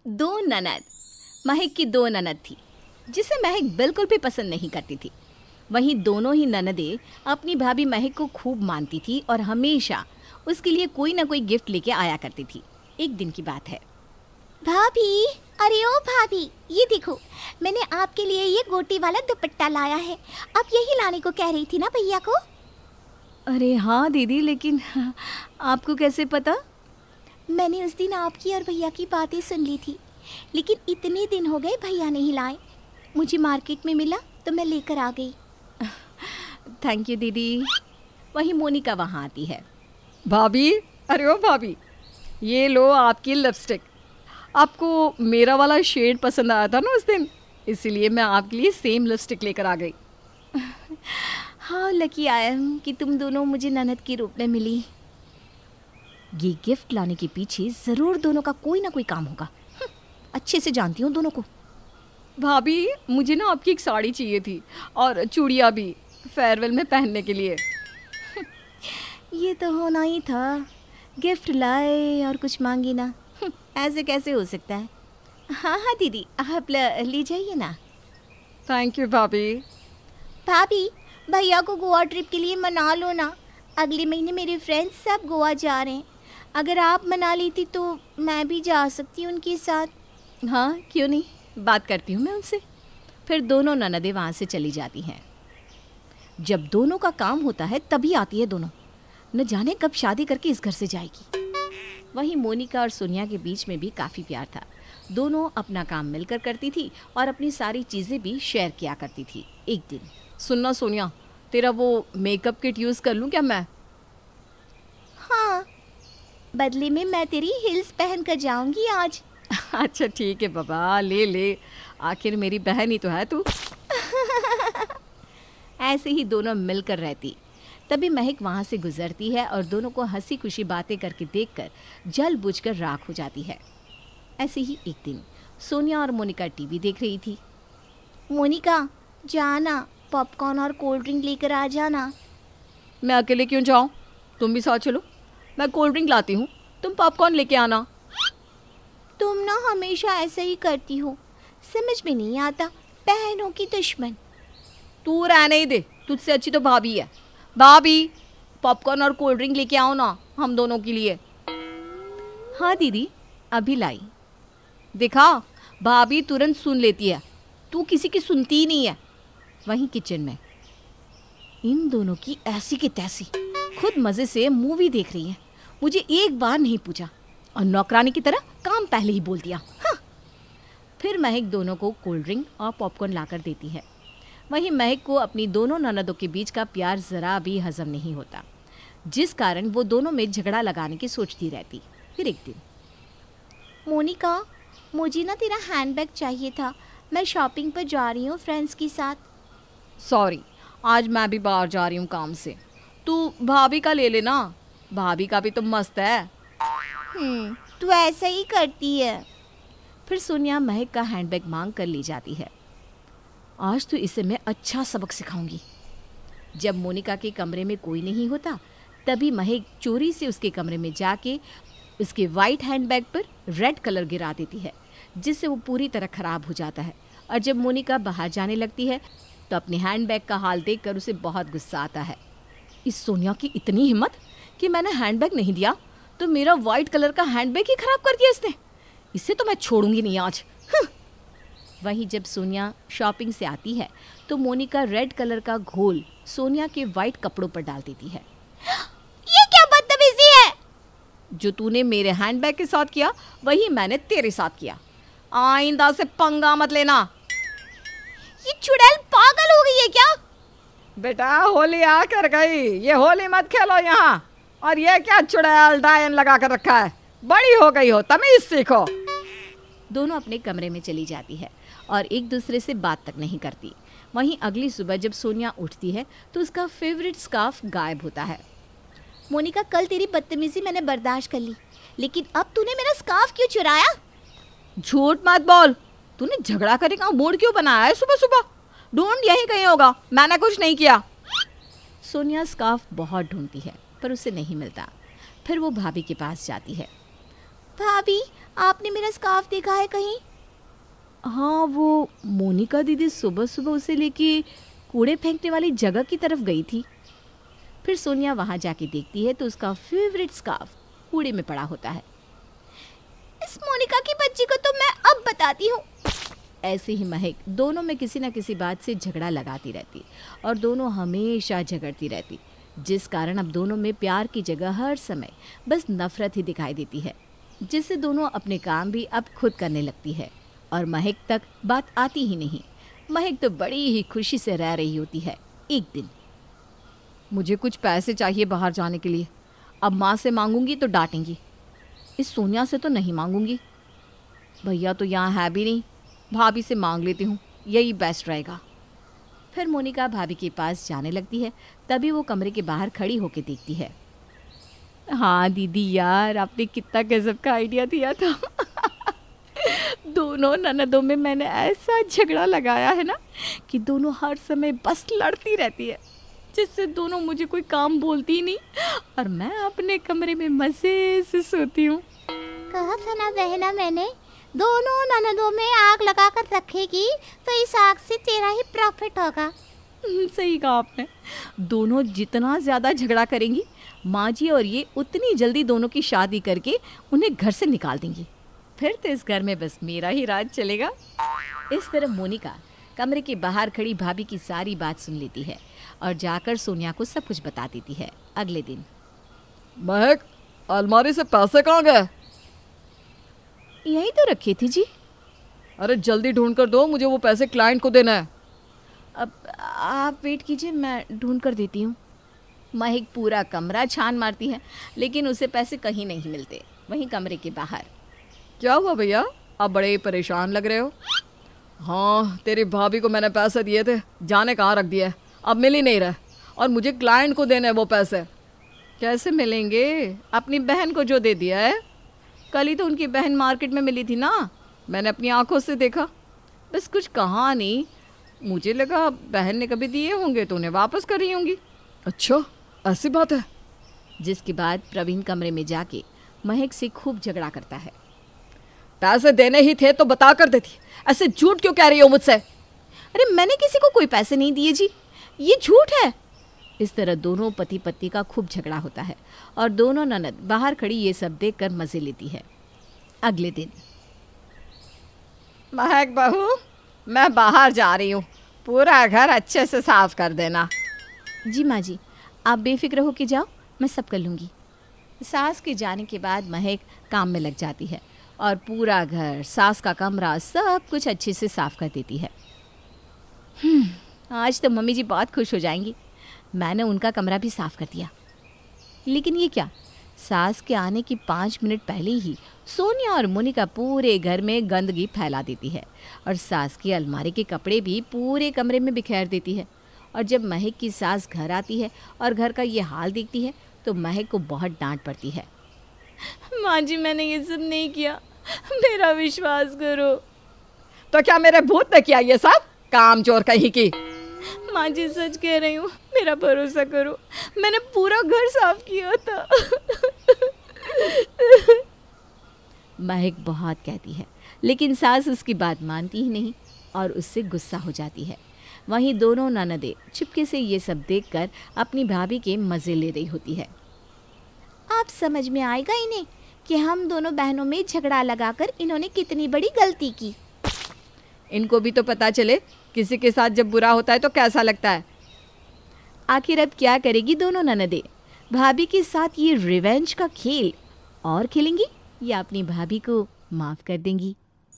दो ननद। महक की दो ननद थी जिसे महक बिल्कुल भी पसंद नहीं करती थी। वहीं दोनों ही ननदें अपनी भाभी महक को खूब मानती थी और हमेशा उसके लिए कोई ना कोई गिफ्ट लेके आया करती थी। एक दिन की बात है। भाभी, अरे ओ भाभी, ये देखो, मैंने आपके लिए ये गोटी वाला दुपट्टा लाया है। आप यही लाने को कह रही थी ना भैया को? अरे हाँ दीदी, लेकिन आपको कैसे पता? मैंने उस दिन आपकी और भैया की बातें सुन ली थी, लेकिन इतने दिन हो गए भैया नहीं लाए। मुझे मार्केट में मिला तो मैं लेकर आ गई। थैंक यू दीदी। वहीं मोनिका वहाँ आती है। भाभी, अरे ओ भाभी, ये लो आपकी लिपस्टिक। आपको मेरा वाला शेड पसंद आया था ना उस दिन, इसीलिए मैं आपके लिए सेम लिपस्टिक लेकर आ गई। हाँ लकी आई एम कि तुम दोनों मुझे ननद के रूप में मिली। ये गिफ्ट लाने के पीछे ज़रूर दोनों का कोई ना कोई काम होगा। अच्छे से जानती हूँ दोनों को। भाभी, मुझे ना आपकी एक साड़ी चाहिए थी और चूड़ियाँ भी, फेयरवेल में पहनने के लिए। ये तो होना ही था, गिफ्ट लाए और कुछ मांगी ना। ऐसे कैसे हो सकता है? हाँ हाँ दीदी, आप ले जाइए ना। थैंक यू भाभी। भाभी, भैया को गोवा ट्रिप के लिए मना लो ना। अगले महीने मेरे फ्रेंड्स सब गोवा जा रहे हैं। अगर आप मना लेती तो मैं भी जा सकती हूँ उनके साथ। हाँ क्यों नहीं, बात करती हूँ मैं उनसे। फिर दोनों ननदें वहाँ से चली जाती हैं। जब दोनों का काम होता है तभी आती है दोनों। न जाने कब शादी करके इस घर से जाएगी। वहीं मोनिका और सोनिया के बीच में भी काफ़ी प्यार था। दोनों अपना काम मिलकर करती थी और अपनी सारी चीज़ें भी शेयर किया करती थी। एक दिन, सुनना सोनिया, तेरा वो मेकअप किट यूज़ कर लूँ क्या मैं? हाँ, बदले में मैं तेरी हिल्स पहन कर जाऊंगी आज। अच्छा ठीक है बाबा, ले ले, आखिर मेरी बहन ही तो है तू। ऐसे ही दोनों मिलकर रहती। तभी महक वहाँ से गुजरती है और दोनों को हंसी खुशी बातें करके देखकर जल बुझकर राख हो जाती है। ऐसे ही एक दिन सोनिया और मोनिका टीवी देख रही थी। मोनिका, जाना, पॉपकॉर्न और कोल्ड ड्रिंक लेकर आ जाना। मैं अकेले क्यों जाऊँ? तुम भी साथ चलो। मैं कोल्ड ड्रिंक लाती हूँ, तुम पॉपकॉर्न लेके आना। तुम ना हमेशा ऐसे ही करती हो, समझ में नहीं आता। बहनों की दुश्मन। तू रहने ही दे, तुझसे अच्छी तो भाभी है। भाभी, पॉपकॉर्न और कोल्ड ड्रिंक लेके आओ ना हम दोनों के लिए। हाँ दीदी, अभी लाई। देखा, भाभी तुरंत सुन लेती है, तू किसी की सुनती ही नहीं है। वहीं किचन में इन दोनों की ऐसी की तैसी, खुद मज़े से मूवी देख रही हैं। मुझे एक बार नहीं पूछा और नौकरानी की तरह काम पहले ही बोल दिया। हाँ। फिर महक दोनों को कोल्ड ड्रिंक और पॉपकॉर्न लाकर देती है। वहीं महक को अपनी दोनों ननदों के बीच का प्यार ज़रा भी हजम नहीं होता, जिस कारण वो दोनों में झगड़ा लगाने की सोचती रहती। फिर एक दिन, मोनिका, मुझे ना तेरा हैंडबैग चाहिए था। मैं शॉपिंग पर जा रही हूँ फ्रेंड्स के साथ। सॉरी, आज मैं भी बाहर जा रही हूँ काम से। तू भाभी का ले लेना, भाभी का भी तो मस्त है। तू ऐसा ही करती है। फिर सोनिया महक का हैंडबैग मांग कर ले जाती है। आज तो इसे मैं अच्छा सबक सिखाऊंगी। जब मोनिका के कमरे में कोई नहीं होता तभी महक चोरी से उसके कमरे में जाके उसके वाइट हैंडबैग पर रेड कलर गिरा देती है, जिससे वो पूरी तरह ख़राब हो जाता है। और जब मोनिका बाहर जाने लगती है तो अपने हैंडबैग का हाल देखकर उसे बहुत गुस्सा आता है। इस सोनिया की इतनी हिम्मत कि मैंने हैंडबैग नहीं दिया तो मेरा वाइट कलर का हैंडबैग ही ख़राब कर दिया इसने। इसे तो मैं छोड़ूंगी नहीं आज। वहीं जब सोनिया शॉपिंग से आती है तो मोनिका रेड कलर का घोल सोनिया के वाइट कपड़ों पर डाल देती है। ये क्या बदतमीजी है? जो तूने मेरे हैंडबैग के साथ किया वही मैंने तेरे साथ किया। आइंदा से पंगा मत लेना। ये चुड़ैल पागल हो गई है क्या? बेटा, होली आ कर गई, ये होली मत खेलो यहाँ। और ये क्या चुड़ैल डायन लगा कर रखा है? बड़ी हो गई हो, तमीज सीखो। दोनों अपने कमरे में चली जाती है और एक दूसरे से बात तक नहीं करती। वहीं अगली सुबह जब सोनिया उठती है तो उसका फेवरेट स्कार्फ गायब होता है। मोनिका, कल तेरी बदतमीजी मैंने बर्दाश्त कर ली, लेकिन अब तूने मेरा स्कार्फ क्यों चुराया? झूठ मत बोल, तूने झगड़ा करने का मूड क्यों बनाया है सुबह सुबह? ढूंढ यहीं कहीं होगा, मैंने कुछ नहीं किया। सोनिया स्कार्फ बहुत ढूंढती है पर उसे नहीं मिलता। फिर वो भाभी के पास जाती है। भाभी, आपने मेरा स्कार्फ देखा है कहीं? हाँ, वो मोनिका दीदी सुबह सुबह उसे लेके कूड़े फेंकने वाली जगह की तरफ गई थी। फिर सोनिया वहाँ जाके देखती है तो उसका फेवरेट स्कार्फ कूड़े में पड़ा होता है। इस मोनिका की बच्ची को तो मैं अब बताती हूँ। ऐसे ही महक दोनों में किसी न किसी बात से झगड़ा लगाती रहती और दोनों हमेशा झगड़ती रहती, जिस कारण अब दोनों में प्यार की जगह हर समय बस नफरत ही दिखाई देती है, जिससे दोनों अपने काम भी अब खुद करने लगती है और महक तक बात आती ही नहीं। महक तो बड़ी ही खुशी से रह रही होती है। एक दिन, मुझे कुछ पैसे चाहिए बाहर जाने के लिए। अब माँ से मांगूंगी तो डांटेंगी, इस सोनिया से तो नहीं मांगूंगी। भैया तो यहाँ है भी नहीं, भाभी से मांग लेती हूँ, यही बेस्ट रहेगा। फिर मोनिका भाभी के पास जाने लगती है। तभी वो कमरे के बाहर खड़ी होकर देखती है। हाँ दीदी यार, आपने कितना गजब का आइडिया दिया था। दोनों ननदों में मैंने ऐसा झगड़ा लगाया है ना कि दोनों हर समय बस लड़ती रहती है, जिससे दोनों मुझे कोई काम बोलती ही नहीं और मैं अपने कमरे में मज़े से सोती हूँ। कहा था ना बहना मैंने, दोनों ननदों में आग लगा कर रखेगी तो इस आग से तेरा ही प्रॉफिट होगा। सही कहा आपने। दोनों जितना ज़्यादा झगड़ा करेंगी, माँ जी और ये उतनी जल्दी दोनों की शादी करके उन्हें घर से निकाल देंगी। फिर तो इस घर में बस मेरा ही राज चलेगा। इस तरह मोनिका कमरे के बाहर खड़ी भाभी की सारी बात सुन लेती है और जाकर सोनिया को सब कुछ बता देती है। अगले दिन, महक, अलमारी से पैसे कहाँ गए? यहीं तो रखे थे जी। अरे जल्दी ढूंढ कर दो, मुझे वो पैसे क्लाइंट को देना है। अब आप वेट कीजिए, मैं ढूंढ कर देती हूँ। महक पूरा कमरा छान मारती है लेकिन उसे पैसे कहीं नहीं मिलते। वहीं कमरे के बाहर, क्या हुआ भैया, आप बड़े परेशान लग रहे हो? हाँ, तेरी भाभी को मैंने पैसे दिए थे, जाने कहाँ रख दिया है, अब मिल ही नहीं रहा और मुझे क्लाइंट को देने वो पैसे। कैसे मिलेंगे? अपनी बहन को जो दे दिया है। कल ही तो उनकी बहन मार्केट में मिली थी ना, मैंने अपनी आंखों से देखा। बस कुछ कहा नहीं, मुझे लगा बहन ने कभी दिए होंगे तो उन्हें वापस कर रही होंगी। अच्छा, ऐसी बात है। जिसके बाद प्रवीण कमरे में जाके महक से खूब झगड़ा करता है। पैसे देने ही थे तो बता कर देती, ऐसे झूठ क्यों कह रही हो मुझसे? अरे मैंने किसी को कोई पैसे नहीं दिए जी, ये झूठ है। इस तरह दोनों पति पत्नी का खूब झगड़ा होता है और दोनों ननद बाहर खड़ी ये सब देखकर मजे लेती है। अगले दिन, महक बहू, मैं बाहर जा रही हूँ, पूरा घर अच्छे से साफ कर देना। जी माँ जी, आप बेफिक्र होके जाओ, मैं सब कर लूँगी। सास के जाने के बाद महक काम में लग जाती है और पूरा घर, सास का कमरा, सब कुछ अच्छे से साफ कर देती है। आज तो मम्मी जी बहुत खुश हो जाएंगी। मैंने उनका कमरा भी साफ कर दिया। लेकिन ये क्या, सास के आने की 5 मिनट पहले ही सोनिया और मोनिका पूरे घर में गंदगी फैला देती है और सास की अलमारी के कपड़े भी पूरे कमरे में बिखेर देती है। और जब महक की सास घर आती है और घर का ये हाल देखती है तो महक को बहुत डांट पड़ती है। माँ जी, मैंने ये सब नहीं किया, मेरा विश्वास करो। तो क्या मेरे भूत ने किया ये सब? काम चोर कहीं की। माँ जी सच कह रही हूँ, मेरा भरोसा करो, मैंने पूरा घर साफ किया था। महक बहुत कहती है लेकिन सास उसकी बात मानती ही नहीं और उससे गुस्सा हो जाती है। वहीं दोनों ननदें चुपके से ये सब देखकर अपनी भाभी के मज़े ले रही होती है। आप समझ में आएगा इन्हें कि हम दोनों बहनों में झगड़ा लगाकर इन्होंने कितनी बड़ी गलती की। इनको भी तो पता चले किसी के साथ जब बुरा होता है तो कैसा लगता है। आखिर अब क्या करेगी दोनों ननदें? भाभी के साथ ये रिवेंज का खेल और खेलेंगी या अपनी भाभी को माफ़ कर देंगी?